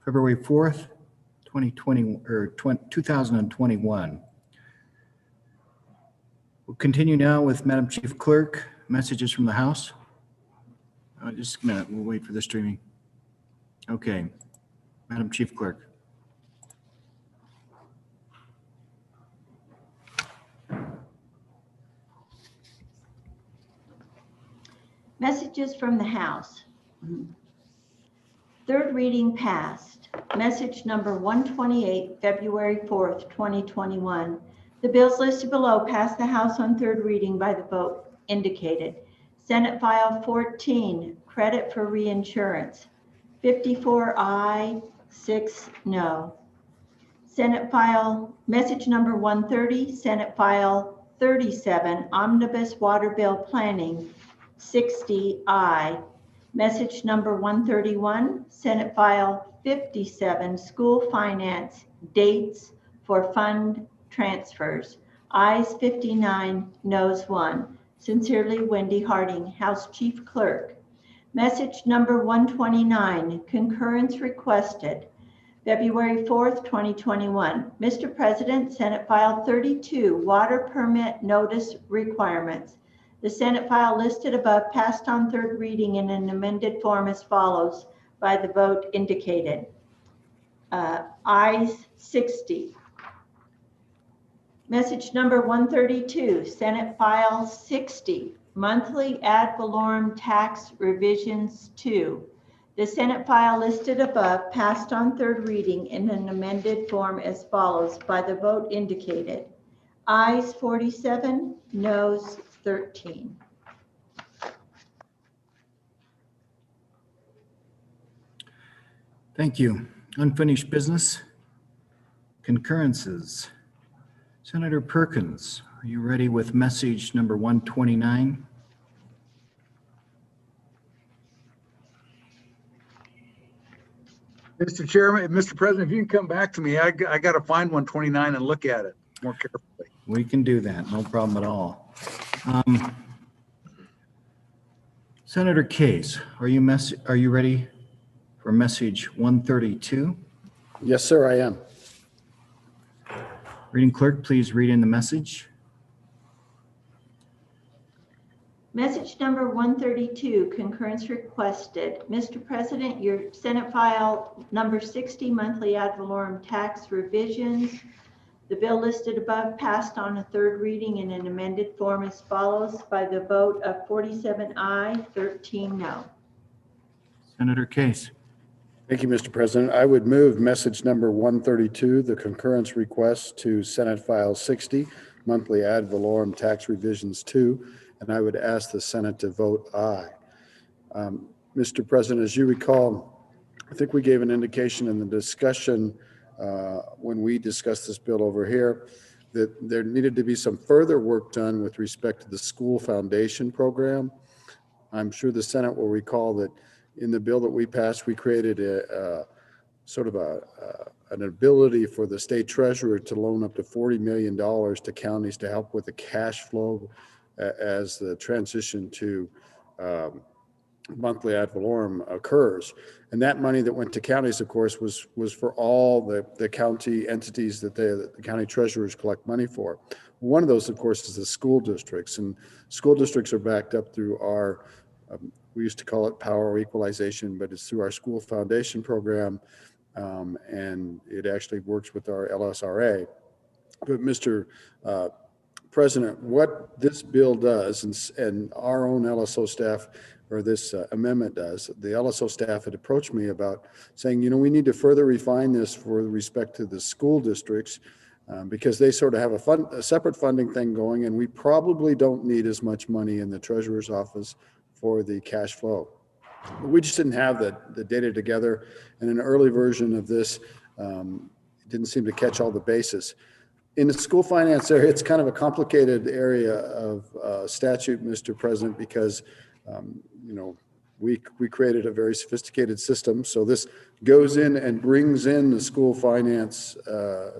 February 4th, 2021. We'll continue now with Madam Chief Clerk, messages from the House. Just a minute, we'll wait for the streaming. Okay, Madam Chief Clerk. Messages from the House. Third reading passed. Message number 128, February 4th, 2021. The bills listed below passed the House on third reading by the vote indicated. Senate File 14, credit for reinsurance, 54 aye, 6 no. Senate File, message number 130, Senate File 37, Omnibus Water Bill Planning, 60 aye. Message number 131, Senate File 57, School Finance, dates for fund transfers. Ayes 59, noes 1. Sincerely, Wendy Harding, House Chief Clerk. Message number 129, concurrence requested. February 4th, 2021. Mr. President, Senate File 32, water permit notice requirements. The Senate file listed above passed on third reading in an amended form as follows by the vote indicated. Ayes 60. Message number 132, Senate File 60, monthly ad valorem tax revisions 2. The Senate file listed above passed on third reading in an amended form as follows by the vote indicated. Ayes 47, noes 13. Thank you. Unfinished business. Concurrences. Senator Perkins, are you ready with message number 129? Mr. Chairman, Mr. President, if you can come back to me, I got to find 129 and look at it more carefully. We can do that, no problem at all. Senator Case, are you ready for message 132? Yes, sir, I am. Reading clerk, please read in the message. Message number 132, concurrence requested. Mr. President, your Senate file number 60, monthly ad valorem tax revisions. The bill listed above passed on a third reading in an amended form as follows by the vote of 47 aye, 13 no. Senator Case. Thank you, Mr. President. I would move message number 132, the concurrence request to Senate File 60, monthly ad valorem tax revisions 2, and I would ask the Senate to vote aye. Mr. President, as you recall, I think we gave an indication in the discussion when we discussed this bill over here that there needed to be some further work done with respect to the school foundation program. I'm sure the Senate will recall that in the bill that we passed, we created a sort of an ability for the state treasurer to loan up to $40 million to counties to help with the cash flow as the transition to monthly ad valorem occurs. And that money that went to counties, of course, was for all the county entities that the county treasurers collect money for. One of those, of course, is the school districts, and school districts are backed up through our we used to call it power equalization, but it's through our school foundation program, and it actually works with our LSRA. But Mr. President, what this bill does, and our own LSO staff, or this amendment does, the LSO staff had approached me about saying, you know, we need to further refine this for respect to the school districts because they sort of have a separate funding thing going, and we probably don't need as much money in the treasurer's office for the cash flow. We just didn't have the data together, and an early version of this didn't seem to catch all the bases. In the school finance area, it's kind of a complicated area of statute, Mr. President, because you know, we created a very sophisticated system. So this goes in and brings in the school finance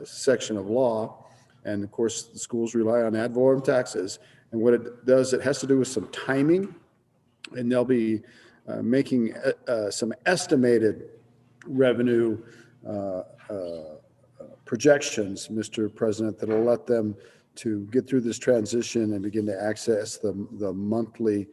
section of law, and of course the schools rely on ad valorem taxes. And what it does, it has to do with some timing. And they'll be making some estimated revenue projections, Mr. President, that'll let them to get through this transition and begin to access the monthly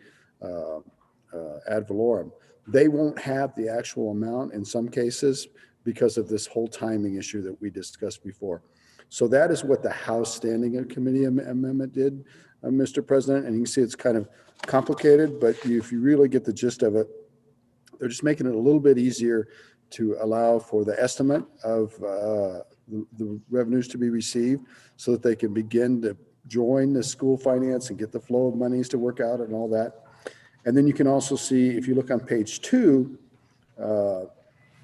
ad valorem. They won't have the actual amount in some cases because of this whole timing issue that we discussed before. So that is what the House Standing Committee Amendment did, Mr. President. And you can see it's kind of complicated, but if you really get the gist of it, they're just making it a little bit easier to allow for the estimate of the revenues to be received so that they can begin to join the school finance and get the flow of monies to work out and all that. And then you can also see, if you look on page 2,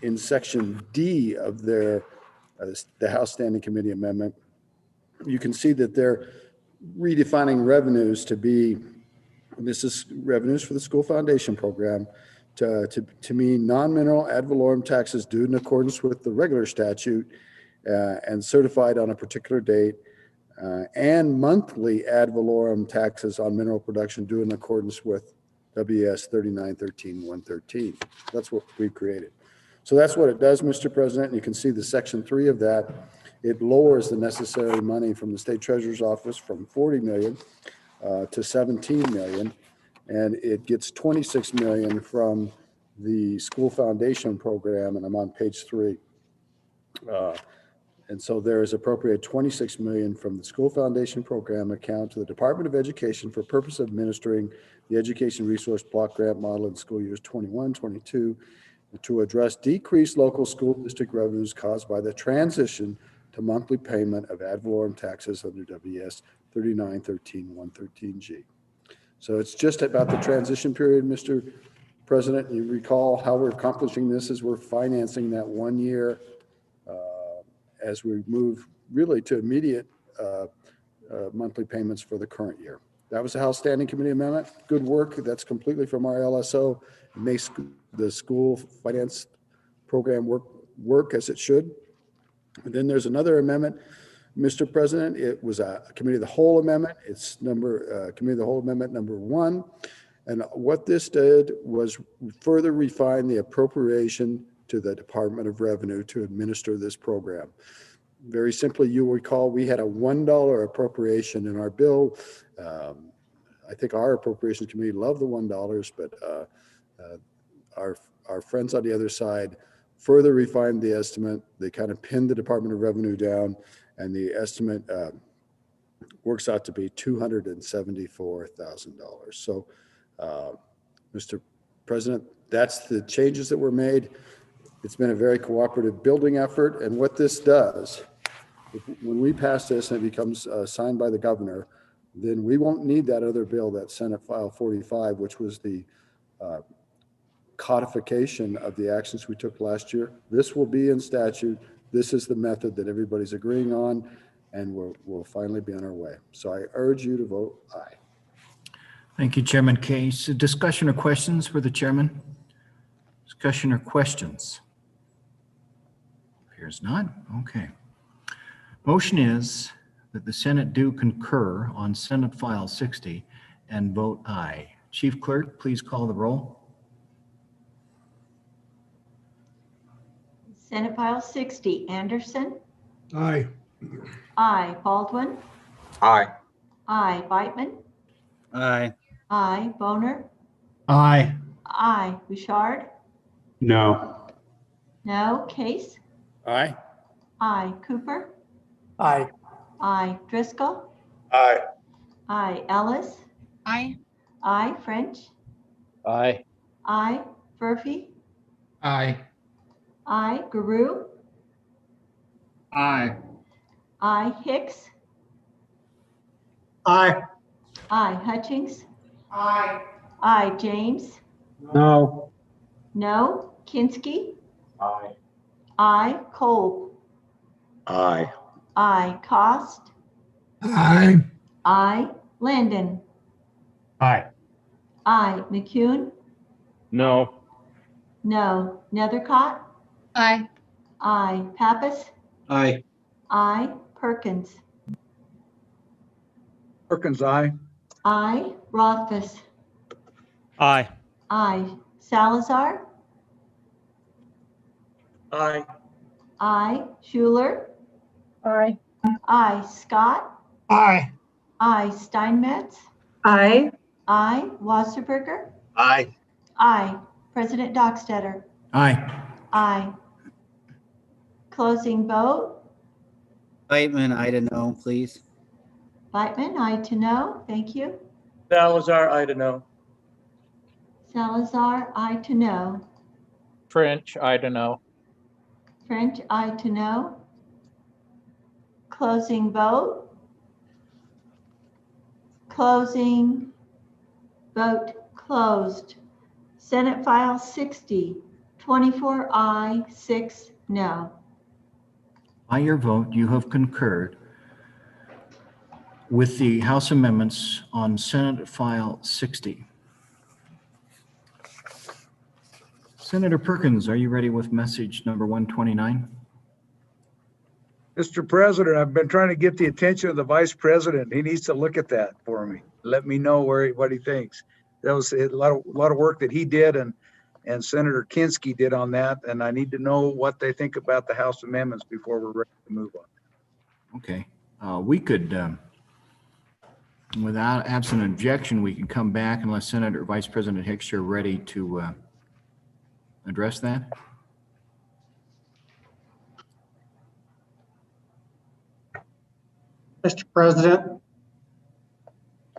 in section D of their the House Standing Committee Amendment, you can see that they're redefining revenues to be, this is revenues for the school foundation program, to mean non-mineral ad valorem taxes due in accordance with the regular statute and certified on a particular date, and monthly ad valorem taxes on mineral production due in accordance with WS 3913-113. That's what we created. So that's what it does, Mr. President. And you can see the section 3 of that. It lowers the necessary money from the state treasurer's office from 40 million to 17 million. And it gets 26 million from the school foundation program. And I'm on page 3. And so there is appropriated 26 million from the school foundation program account to the Department of Education for purpose of administering the education resource block grant model in school years 21, 22, to address decreased local school district revenues caused by the transition to monthly payment of ad valorem taxes under WS 3913-113G. So it's just about the transition period, Mr. President. You recall how we're accomplishing this is we're financing that 1 year as we move really to immediate monthly payments for the current year. That was the House Standing Committee Amendment. Good work. That's completely from our LSO. It makes the school finance program work as it should. And then there's another amendment, Mr. President. It was a Committee of the Whole Amendment. It's Committee of the Whole Amendment number 1. And what this did was further refine the appropriation to the Department of Revenue to administer this program. Very simply, you recall we had a $1 appropriation in our bill. I think our appropriations committee loved the $1, but our friends on the other side further refined the estimate. They kind of pinned the Department of Revenue down, and the estimate works out to be $274,000. So, Mr. President, that's the changes that were made. It's been a very cooperative building effort, and what this does, when we pass this and it becomes signed by the governor, then we won't need that other bill, that Senate File 45, which was the codification of the actions we took last year. This will be in statute. This is the method that everybody's agreeing on, and we'll finally be on our way. So I urge you to vote aye. Thank you, Chairman Case. Discussion or questions for the chairman? Discussion or questions? Appears not. Okay. Motion is that the Senate do concur on Senate File 60 and vote aye. Chief Clerk, please call the roll. Senate File 60, Anderson. Aye. Aye. Baldwin. Aye. Aye. Beitman. Aye. Aye. Boner. Aye. Aye. Bouchard. No. No. Case. Aye. Aye. Cooper. Aye. Aye. Driscoll. Aye. Aye. Ellis. Aye. Aye. French. Aye. Aye. Furphy. Aye. Aye. Guru. Aye. Aye. Hicks. Aye. Aye. Hutchings. Aye. Aye. James. No. No. Kinski. Aye. Aye. Kolb. Aye. Aye. Cost. Aye. Aye. Landon. Aye. Aye. McCune. No. No. Nethercott. Aye. Aye. Pappas. Aye. Aye. Perkins. Perkins, aye. Aye. Rothfuss. Aye. Aye. Salazar. Aye. Aye. Schuler. Aye. Aye. Scott. Aye. Aye. Steinmetz. Aye. Aye. Wasserberger. Aye. Aye. President Dockstetter. Aye. Aye. Closing vote. Whitman, I to know, please. Whitman, aye to no. Thank you. Salazar, I to know. Salazar, aye to no. French, I to know. French, aye to no. Closing vote. Closing vote closed. Senate File 60, 24 aye, 6 no. By your vote, you have concurred with the House amendments on Senate File 60. Senator Perkins, are you ready with message number 129? Mr. President, I've been trying to get the attention of the Vice President. He needs to look at that for me. Let me know what he thinks. That was a lot of work that he did and Senator Kinski did on that. And I need to know what they think about the House amendments before we're ready to move on. Okay, we could, without absent objection, we can come back unless Senator Vice President Hicks, you're ready to address that. Mr. President,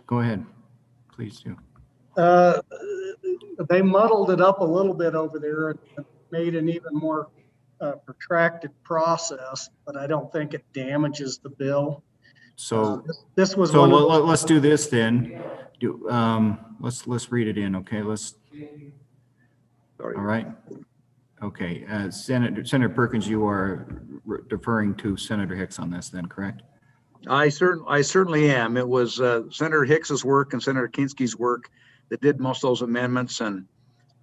Go ahead, please do. they muddled it up a little bit over there and made an even more protracted process, but I don't think it damages the bill. So, This was so one of let's do this then. Let's read it in, okay? All Sorry. right. Okay, Senator Perkins, you are deferring to Senator Hicks on this then, correct? I certainly am. It was Senator Hicks's work and Senator Kinski's work that did most of those amendments, and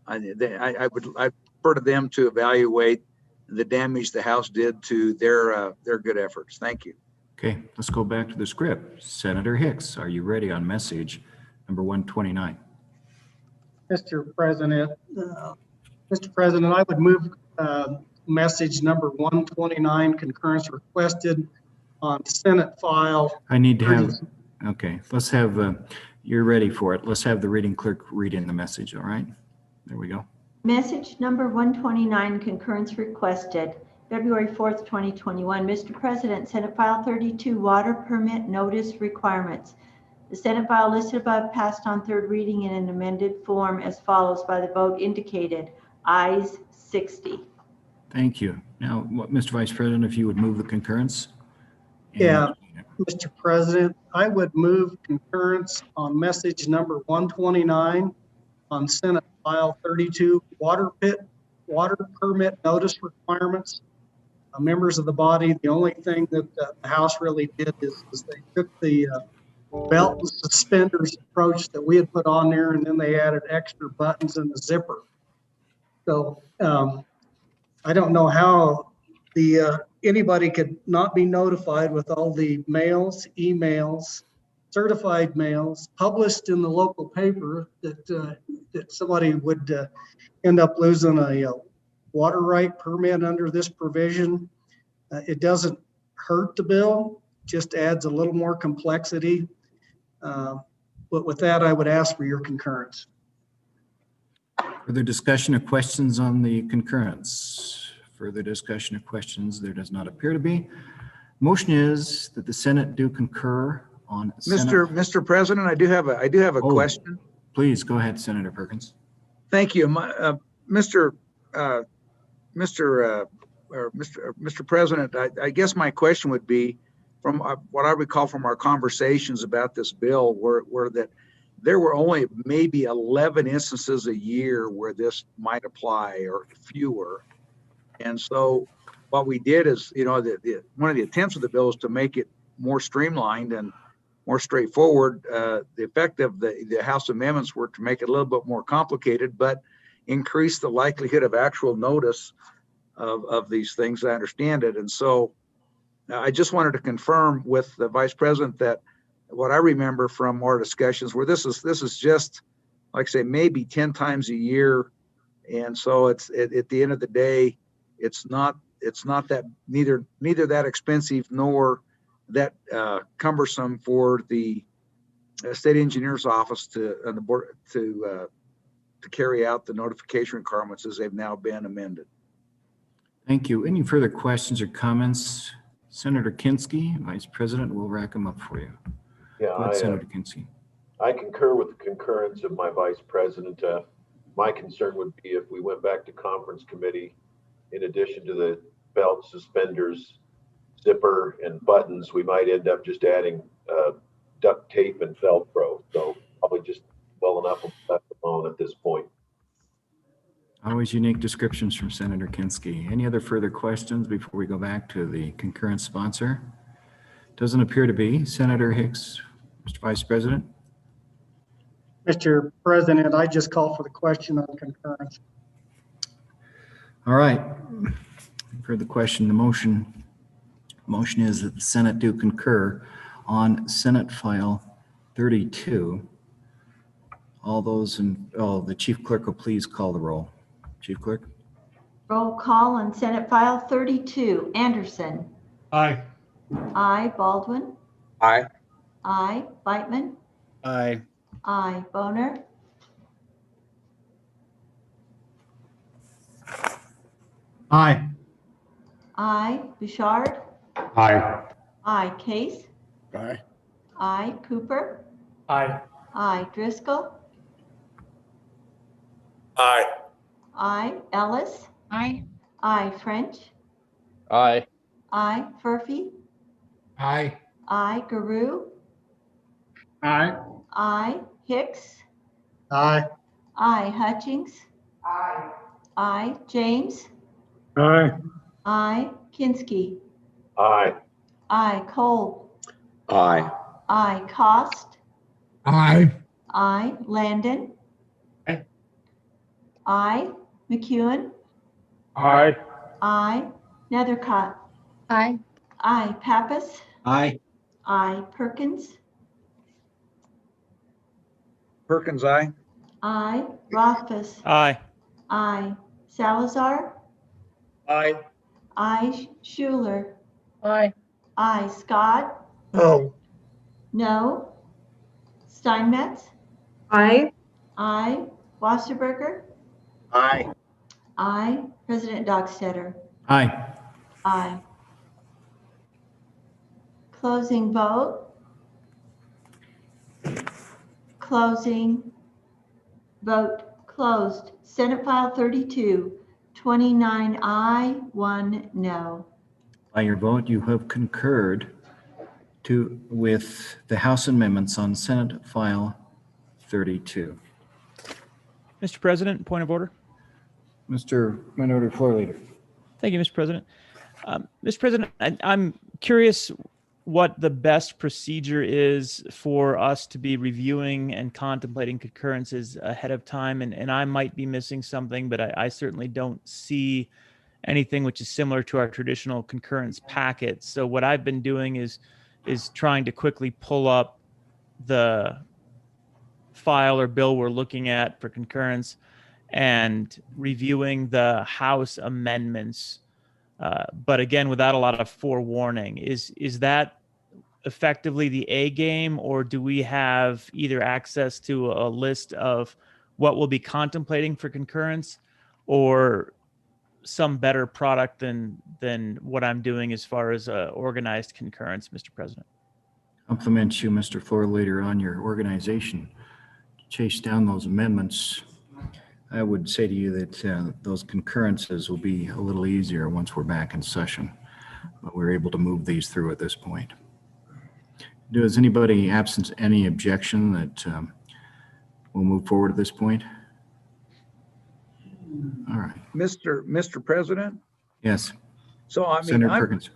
I prefer to them to evaluate the damage the House did to their good efforts. Thank you. Okay, let's go back to the script. Senator Hicks, are you ready on message number 129? Mr. President. Mr. President, I would move message number 129, concurrence requested on Senate file. I need to have, okay, let's have, you're ready for it. Let's have the reading clerk read in the message, all right? There we go. Message number 129, concurrence requested, February 4th, 2021. Mr. President, Senate File 32, water permit notice requirements. The Senate file listed above passed on third reading in an amended form as follows by the vote indicated. Ayes 60. Thank you. Now, Mr. Vice President, if you would move the concurrence. Yeah, Mr. President, I would move concurrence on message number 129 on Senate File 32, water permit notice requirements. Members of the body, the only thing that the House really did is they took the belt and suspenders approach that we had put on there, and then they added extra buttons in the zipper. So I don't know how anybody could not be notified with all the mails, emails, certified mails published in the local paper that somebody would end up losing a water right permit under this provision. It doesn't hurt the bill, just adds a little more complexity. But with that, I would ask for your concurrence. Further discussion or questions on the concurrence? Further discussion or questions? There does not appear to be. Motion is that the Senate do concur on. Mr. President, I do have a question. Please go ahead, Senator Perkins. Thank you. Mr. President, I guess my question would be, from what I recall from our conversations about this bill, were that there were only maybe 11 instances a year where this might apply, or fewer. And so what we did is, one of the attempts of the bill is to make it more streamlined and more straightforward. The effect of the House amendments were to make it a little bit more complicated, but increase the likelihood of actual notice of these things, I understand it. And so I just wanted to confirm with the Vice President that what I remember from our discussions where this is just, like I say, maybe 10 times a year. And so it's at the end of the day, it's not that neither that expensive nor that cumbersome for the state engineer's office and the board to carry out the notification requirements as they've now been amended. Thank you. Any further questions or comments? Senator Kinski, Vice President, will rack them up for you. Yeah, Go ahead, Senator Kinski. I concur with the concurrence of my vice president. My concern would be if we went back to conference committee, in addition to the belt, suspenders, zipper, and buttons, we might end up just adding duct tape and Velcro. So probably just well enough left alone at this point. Always unique descriptions from Senator Kinski. Any other further questions before we go back to the concurrence sponsor? Doesn't appear to be. Senator Hicks, Mr. Vice President. Mr. President, I just call for the question on concurrence. All right. For the question, the motion is that the Senate do concur on Senate File 32. All those the Chief Clerk will please call the roll. Chief Clerk? Roll call on Senate File 32. Anderson. Aye. Aye. Baldwin. Aye. Aye. Beitman. Aye. Aye. Boner. Aye. Aye. Bouchard. Aye. Aye. Case. Aye. Aye. Cooper. Aye. Aye. Driscoll. Aye. Aye. Ellis. Aye. Aye. French. Aye. Aye. Furphy. Aye. Aye. Guru. Aye. Aye. Hicks. Aye. Aye. Hutchings. Aye. Aye. James. Aye. Aye. Kinski. Aye. Aye. Cole. Aye. Aye. Cost. Aye. Aye. Landon. Aye. Aye. McEwen. Aye. Aye. Nethercott. Aye. Aye. Pappas. Aye. Aye. Perkins. Perkins, aye. Aye. Rothfuss. Aye. Aye. Salazar. Aye. Aye. Schuler. Aye. Aye. Scott. Oh. No. Steinmetz. Aye. Aye. Wasserberger. Aye. Aye. President Dockstetter. Aye. Aye. Closing vote. Closing. Vote closed. Senate File 32, 29 aye, 1 no. By your vote, you have concurred with the House amendments on Senate File 32. Mr. President, point of order. Mr. Minority Floor Leader. Thank you, Mr. President. Mr. President, I'm curious what the best procedure is for us to be reviewing and contemplating concurrences ahead of time. And I might be missing something, but I certainly don't see anything which is similar to our traditional concurrence packet. So what I've been doing is trying to quickly pull up the file or bill we're looking at for concurrence and reviewing the House amendments. But again, without a lot of forewarning. Is that effectively the A game, or do we have either access to a list of what we'll be contemplating for concurrence, or some better product than what I'm doing as far as organized concurrence, Mr. President? Compliment you, Mr. Floor Leader, on your organization. Chase down those amendments. I would say to you that those concurrences will be a little easier once we're back in session, but we're able to move these through at this point. Does anybody absent any objection that we'll move forward at this point? All right. Mr. President. Yes. So I mean, Senator Perkins.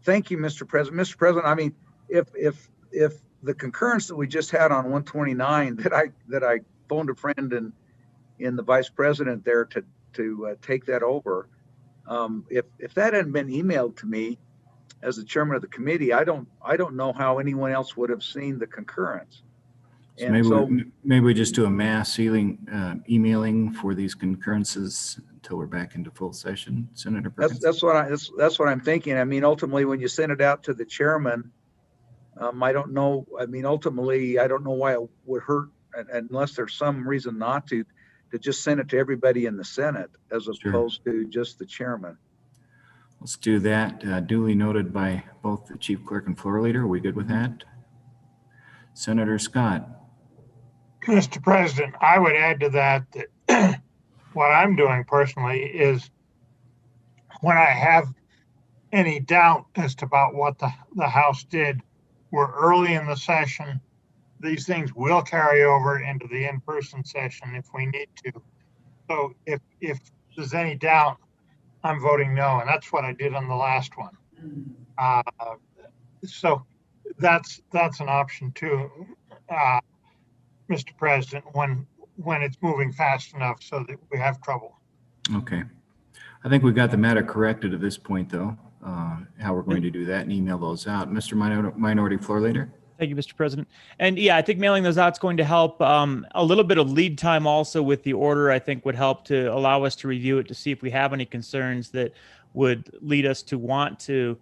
Thank you, Mr. President. Mr. President, I mean, if the concurrence that we just had on 129 that I phoned a friend in the vice president there to take that over, if that hadn't been emailed to me as the chairman of the committee, I don't know how anyone else would have seen the concurrence. So And so, maybe we just do a mass emailing for these concurrences until we're back into full session, Senator Perkins? that's what I'm thinking. I mean, ultimately, when you send it out to the chairman, I don't know. I mean, ultimately, I don't know why it would hurt unless there's some reason not to just send it to everybody in the Senate as Sure. opposed to just the chairman. Let's do that. Duly noted by both the chief clerk and floor leader. Are we good with that? Senator Scott? Mr. President, I would add to that what I'm doing personally is when I have any doubt as to about what the House did, we're early in the session. These things will carry over into the in-person session if we need to. So if there's any doubt, I'm voting no, and that's what I did on the last one. So that's an option too, Mr. President, when it's moving fast enough so that we have trouble. Okay. I think we got the matter corrected at this point, though, how we're going to do that and email those out. Mr. Minority Floor Leader? Thank you, Mr. President. And yeah, I think mailing those out is going to help. A little bit of lead time also with the order, I think, would help to allow us to review it to see if we have any concerns that would lead us to want to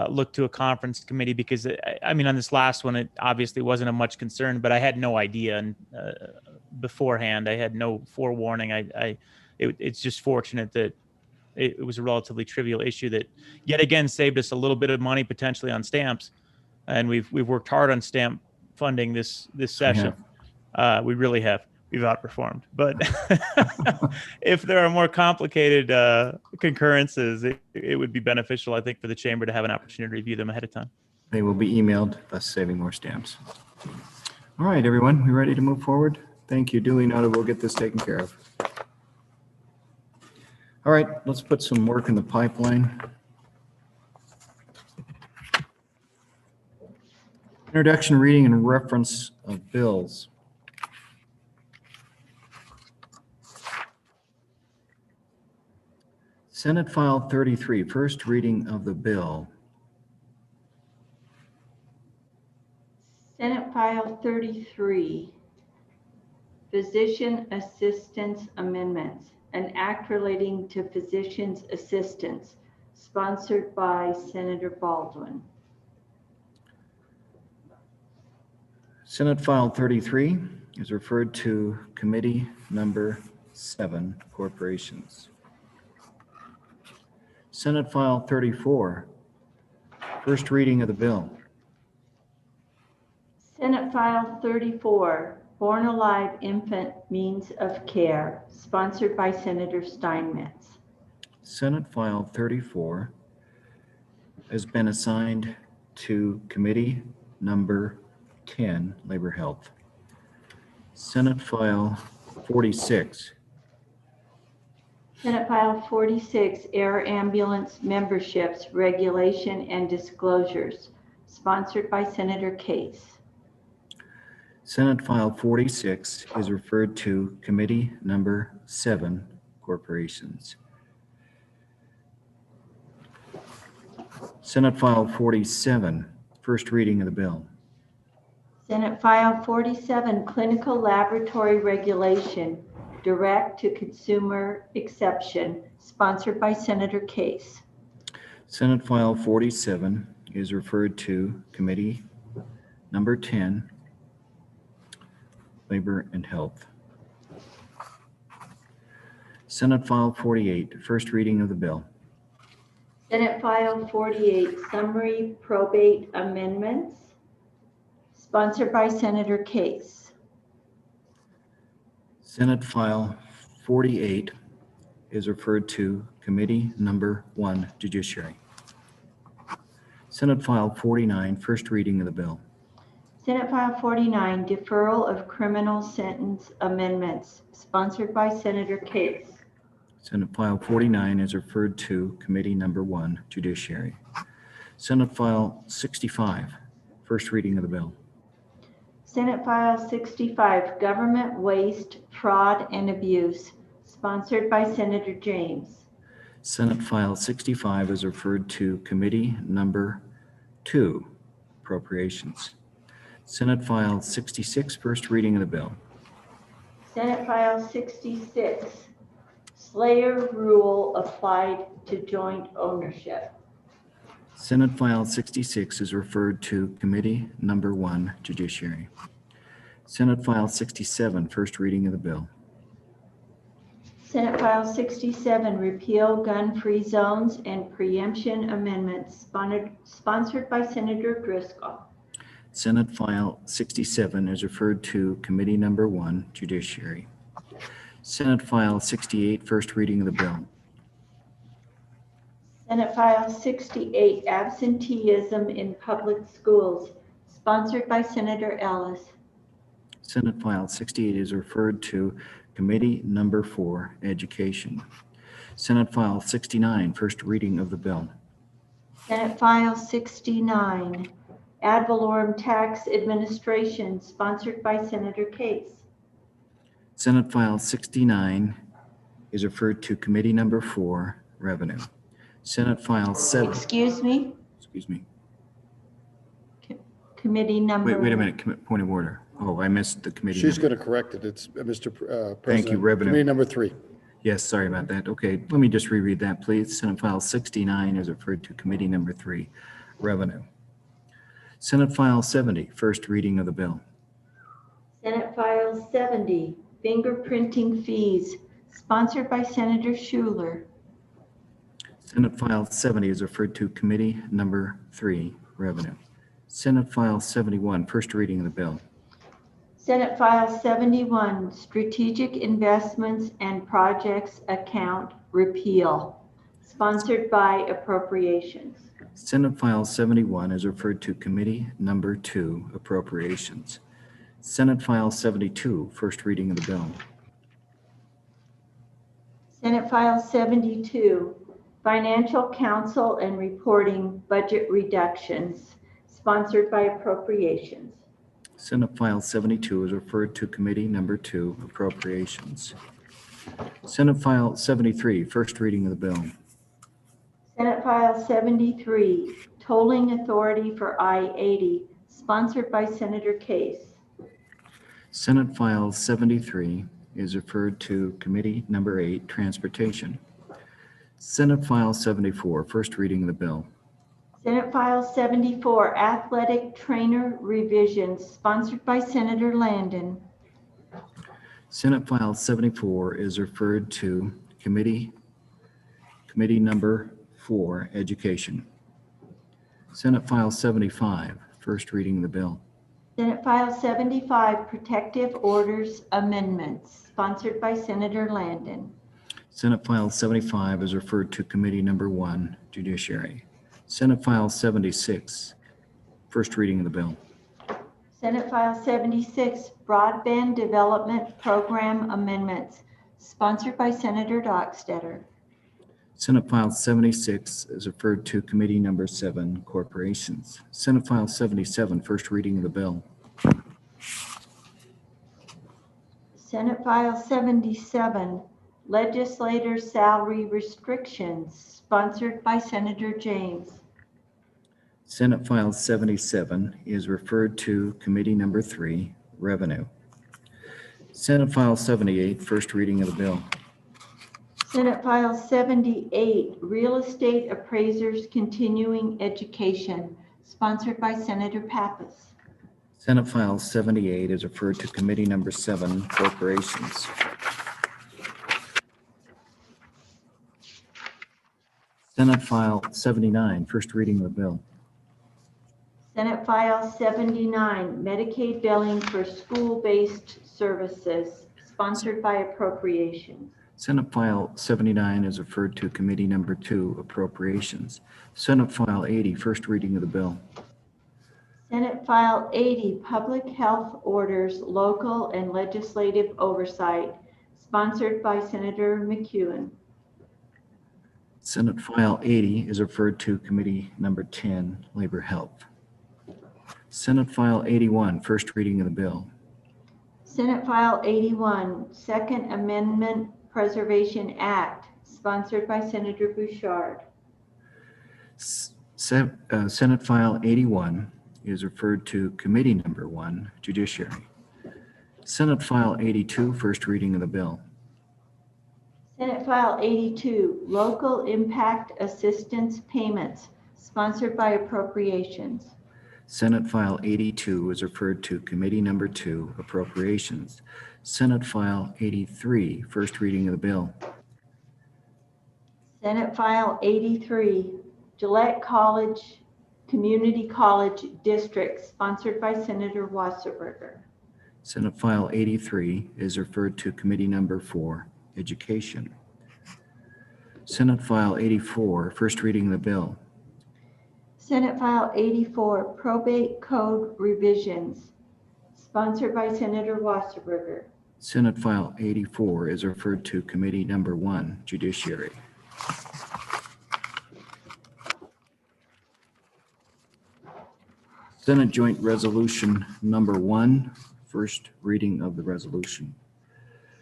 look to a conference committee. Because I mean, on this last one, it obviously wasn't of much concern, but I had no idea and beforehand. I had no forewarning. It's just fortunate that it was a relatively trivial issue that yet again saved us a little bit of money potentially on stamps. And we've worked hard on stamp funding this session. We really have. We've outperformed. But if there are more complicated concurrences, it would be beneficial, I think, for the chamber to have an opportunity to review them ahead of time. They will be emailed, thus saving more stamps. All right, everyone, we ready to move forward? Thank you. Duly noted. We'll get this taken care of. All right, let's put some work in the pipeline. Introduction, reading, and reference of bills. Senate File 33, first reading of the bill. Senate File 33, Physician Assistance Amendments, an act relating to physician's assistance, sponsored by Senator Baldwin. Senate File 33 is referred to Committee Number 7, Corporations. Senate File 34, first reading of the bill. Senate File 34, Born Alive Infant Means of Care, sponsored by Senator Steinmetz. Senate File 34 has been assigned to Committee Number 10, Labor Health. Senate File 46. Senate File 46, Air Ambulance Memberships, Regulation and Disclosures, sponsored by Senator Case. Senate File 46 is referred to Committee Number 7, Corporations. Senate File 47, first reading of the bill. Senate File 47, Clinical Laboratory Regulation, Direct-to-Consumer Exception, sponsored by Senator Case. Senate File 47 is referred to Committee Number 10, Labor and Health. Senate File 48, first reading of the bill. Senate File 48, Summary Probate Amendments, sponsored by Senator Case. Senate File 48 is referred to Committee Number 1, Judiciary. Senate File 49, first reading of the bill. Senate File 49, Deferral of Criminal Sentence Amendments, sponsored by Senator Case. Senate File 49 is referred to Committee Number 1, Judiciary. Senate File 65, first reading of the bill. Senate File 65, Government Waste, Fraud, and Abuse, sponsored by Senator James. Senate File 65 is referred to Committee Number 2, Appropriations. Senate File 66, first reading of the bill. Senate File 66, Slayer Rule applied to joint ownership. Senate File 66 is referred to Committee Number 1, Judiciary. Senate File 67, first reading of the bill. Senate File 67, Repeal Gun-Free Zones and Preemption Amendments, sponsored by Senator Driscoll. Senate File 67 is referred to Committee Number 1, Judiciary. Senate File 68, first reading of the bill. Senate File 68, Absenteeism in Public Schools, sponsored by Senator Ellis. Senate File 68 is referred to Committee Number 4, Education. Senate File 69, first reading of the bill. Senate File 69, Ad valorem tax administration, sponsored by Senator Case. Senate File 69 is referred to Committee Number 4, Revenue. Senate File 7. Excuse me, Excuse me. committee number. Wait a minute. Point of order. Oh, I missed the committee. She's number. going to correct it. It's Mr. President. Thank you, Revenue. Committee number 3. Yes, sorry about that. Okay, let me just reread that, please. Senate File 69 is referred to Committee Number 3, Revenue. Senate File 70, first reading of the bill. Senate File 70, fingerprinting fees, sponsored by Senator Schuler. Senate File 70 is referred to Committee Number 3, Revenue. Senate File 71, first reading of the bill. Senate File 71, Strategic Investments and Projects Account Repeal, sponsored by Appropriations. Senate File 71 is referred to Committee Number 2, Appropriations. Senate File 72, first reading of the bill. Senate File 72, Financial Counsel and Reporting Budget Reductions, sponsored by Appropriations. Senate File 72 is referred to Committee Number 2, Appropriations. Senate File 73, first reading of the bill. Senate File 73, Tolling Authority for I-80, sponsored by Senator Case. Senate File 73 is referred to Committee Number 8, Transportation. Senate File 74, first reading of the bill. Senate File 74, Athletic Trainer Revisions, sponsored by Senator Landon. Senate File 74 is referred to Committee Number 4, Education. Senate File 75, first reading of the bill. Senate File 75, Protective Orders Amendments, sponsored by Senator Landon. Senate File 75 is referred to Committee Number 1, Judiciary. Senate File 76, first reading of the bill. Senate File 76, Broadband Development Program Amendments, sponsored by Senator Dockstader. Senate File 76 is referred to Committee Number 7, Corporations. Senate File 77, first reading of the bill. Senate File 77, Legislator Salary Restrictions, sponsored by Senator James. Senate File 77 is referred to Committee Number 3, Revenue. Senate File 78, first reading of the bill. Senate File 78, Real Estate Appraisers Continuing Education, sponsored by Senator Pappas. Senate File 78 is referred to Committee Number 7, Corporations. Senate File 79, first reading of the bill. Senate File 79, Medicaid Billing for School-Based Services, sponsored by Appropriations. Senate File 79 is referred to Committee Number 2, Appropriations. Senate File 80, first reading of the bill. Senate File 80, Public Health Orders, Local and Legislative Oversight, sponsored by Senator McEwen. Senate File 80 is referred to Committee Number 10, Labor Health. Senate File 81, first reading of the bill. Senate File 81, Second Amendment Preservation Act, sponsored by Senator Bouchard. Senate File 81 is referred to Committee Number 1, Judiciary. Senate File 82, first reading of the bill. Senate File 82, Local Impact Assistance Payments, sponsored by Appropriations. Senate File 82 is referred to Committee Number 2, Appropriations. Senate File 83, first reading of the bill. Senate File 83, Gillette College, Community College District, sponsored by Senator Wasserberger. Senate File 83 is referred to Committee Number 4, Education. Senate File 84, first reading of the bill. Senate File 84, Probate Code Revisions, sponsored by Senator Wasserberger. Senate File 84 is referred to Committee Number 1, Judiciary. Senate Joint Resolution Number 1, first reading of the resolution.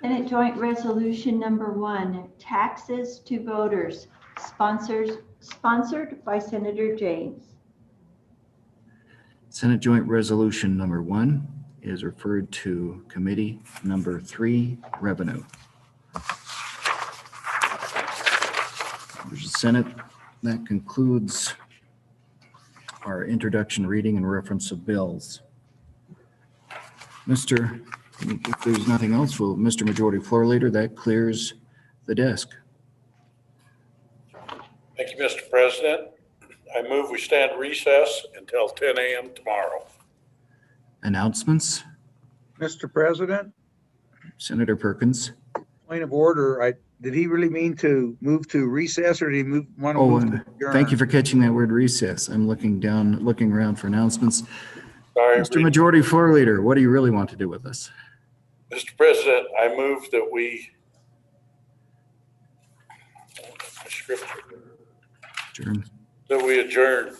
Senate Joint Resolution Number 1, Taxes to Voters, sponsored by Senator James. Senate Joint Resolution Number 1 is referred to Committee Number 3, Revenue. Members of the Senate, that concludes our introduction, reading, and reference of bills. If there's nothing else, well, Mr. Majority Floor Leader, that clears the desk. Thank you, Mr. President. I move we stand recess until 10 a.m. tomorrow. Announcements, Mr. President, Senator Perkins. point of order. Did he really mean to move to recess, or did he want to Oh, move and to adjourn? thank you for catching that word recess. I'm looking around for announcements. Sorry, Mr. Majority Floor Leader, what do you really want to do with us? Mr. President, I move that we adjourn,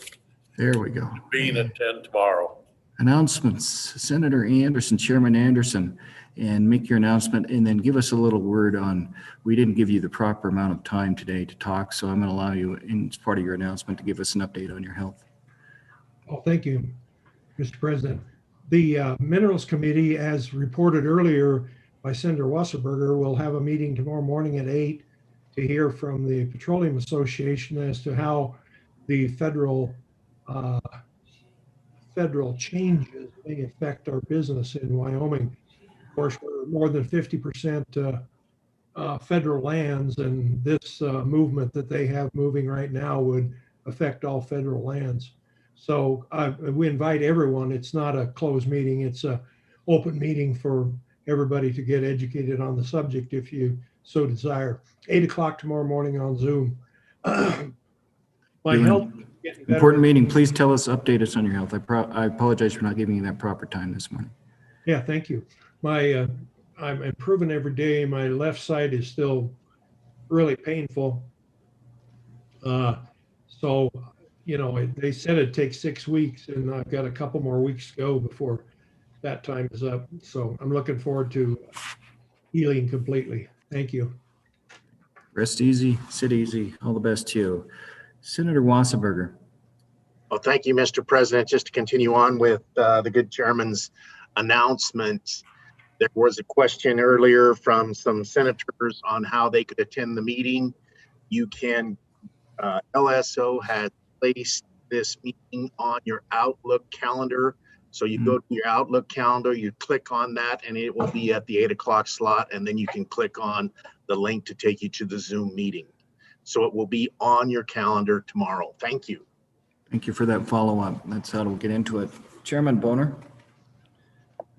There we go. being at 10 tomorrow. Announcements, Senator Anderson, Chairman Anderson, and make your announcement and then give us a little word on, we didn't give you the proper amount of time today to talk, so I'm going to allow you, as part of your announcement, to give us an update on your health. Oh, thank you, Mr. President. The Minerals Committee, as reported earlier by Senator Wasserberger, will have a meeting tomorrow morning at 8 to hear from the Petroleum Association as to how the federal changes may affect our business in Wyoming. Of course, we're more than 50% federal lands, and this movement that they have moving right now would affect all federal lands. So we invite everyone. It's not a closed meeting. It's an open meeting for everybody to get educated on the subject if you so desire. 8 o'clock tomorrow morning on Zoom. My health is getting better. Important meeting. Please tell us, update us on your health. I apologize for not giving you that proper time this morning. Yeah, thank you. I'm improving every day. My left side is still really painful. So, you know, they said it'd take 6 weeks, and I've got a couple more weeks to go before that time is up. So I'm looking forward to healing completely. Thank you. Rest easy, sit easy. All the best to you. Senator Wasserberger. Well, thank you, Mr. President. Just to continue on with the good chairman's announcement, there was a question earlier from some senators on how they could attend the meeting. You can, LSO has placed this meeting on your Outlook calendar. So you go to your Outlook calendar, you click on that, and it will be at the 8 o'clock slot. And then you can click on the link to take you to the Zoom meeting. So it will be on your calendar tomorrow. Thank you. Thank you for that follow-up. That's how we'll get into it. Chairman Boner.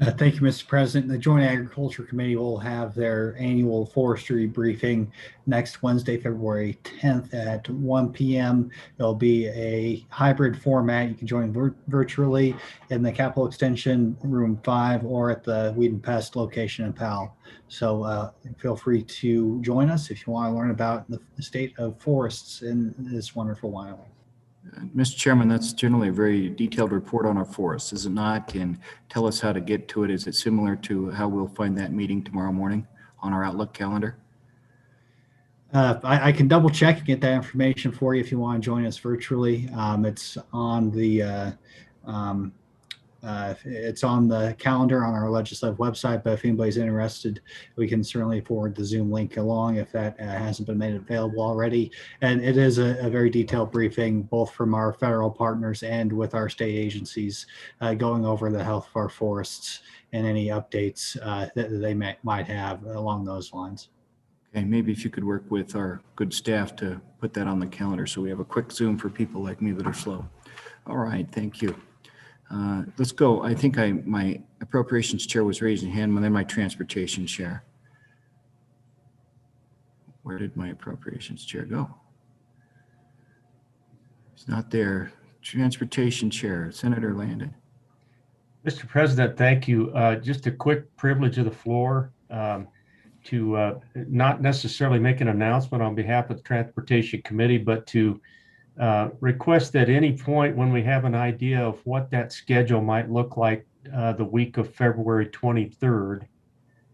Thank you, Mr. President. The Joint Agriculture Committee will have their annual forestry briefing next Wednesday, February 10th at 1 p.m. It'll be a hybrid format. You can join virtually in the Capitol Extension Room 5 or at the Weed and Pest location in Powell. So feel free to join us if you want to learn about the state of forests in this wonderful Wyoming. Mr. Chairman, that's generally a very detailed report on our forests, is it not? And tell us how to get to it. Is it similar to how we'll find that meeting tomorrow morning on our Outlook calendar? I can double check and get that information for you if you want to join us virtually. It's on the It's on the calendar on our legislative website, but if anybody's interested, we can certainly forward the Zoom link along if that hasn't been made available already. And it is a very detailed briefing, both from our federal partners and with our state agencies, going over the health of our forests and any updates that they might have along those lines. Okay, maybe if you could work with our good staff to put that on the calendar so we have a quick Zoom for people like me that are slow. All right, thank you. Let's go. I think my appropriations chair was raising hand, and then my transportation chair. Where did my appropriations chair go? It's not there. Transportation chair, Senator Landon. Mr. President, thank you. Just a quick privilege of the floor to not necessarily make an announcement on behalf of the Transportation Committee, but to request that any point when we have an idea of what that schedule might look like the week of February 23rd,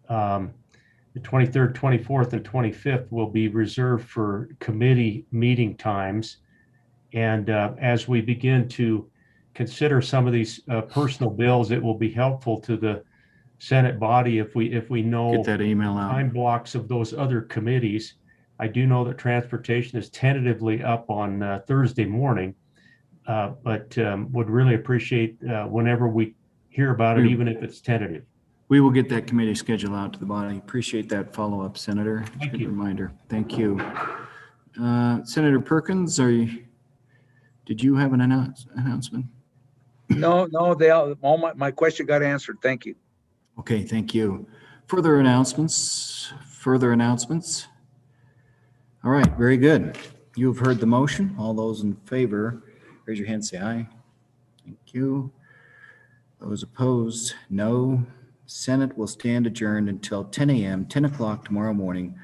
the 23rd, 24th, and 25th will be reserved for committee meeting times. And as we begin to consider some of these personal bills, it will be helpful to the Senate body if we know Get that email out. time blocks of those other committees. I do know that transportation is tentatively up on Thursday morning, but would really appreciate whenever we hear about it, even if it's tentative. We will get that committee schedule out to the body. Appreciate that follow-up, Senator. Thank Good you. reminder. Thank you. Senator Perkins, did you have an announcement? No, all my question got answered. Thank you. Okay, thank you. Further announcements? Further announcements? All right, very good. You have heard the motion. All those in favor, raise your hand, say aye. Thank you. Those opposed, no. Senate will stand adjourned until 10 a.m., 10 o'clock tomorrow morning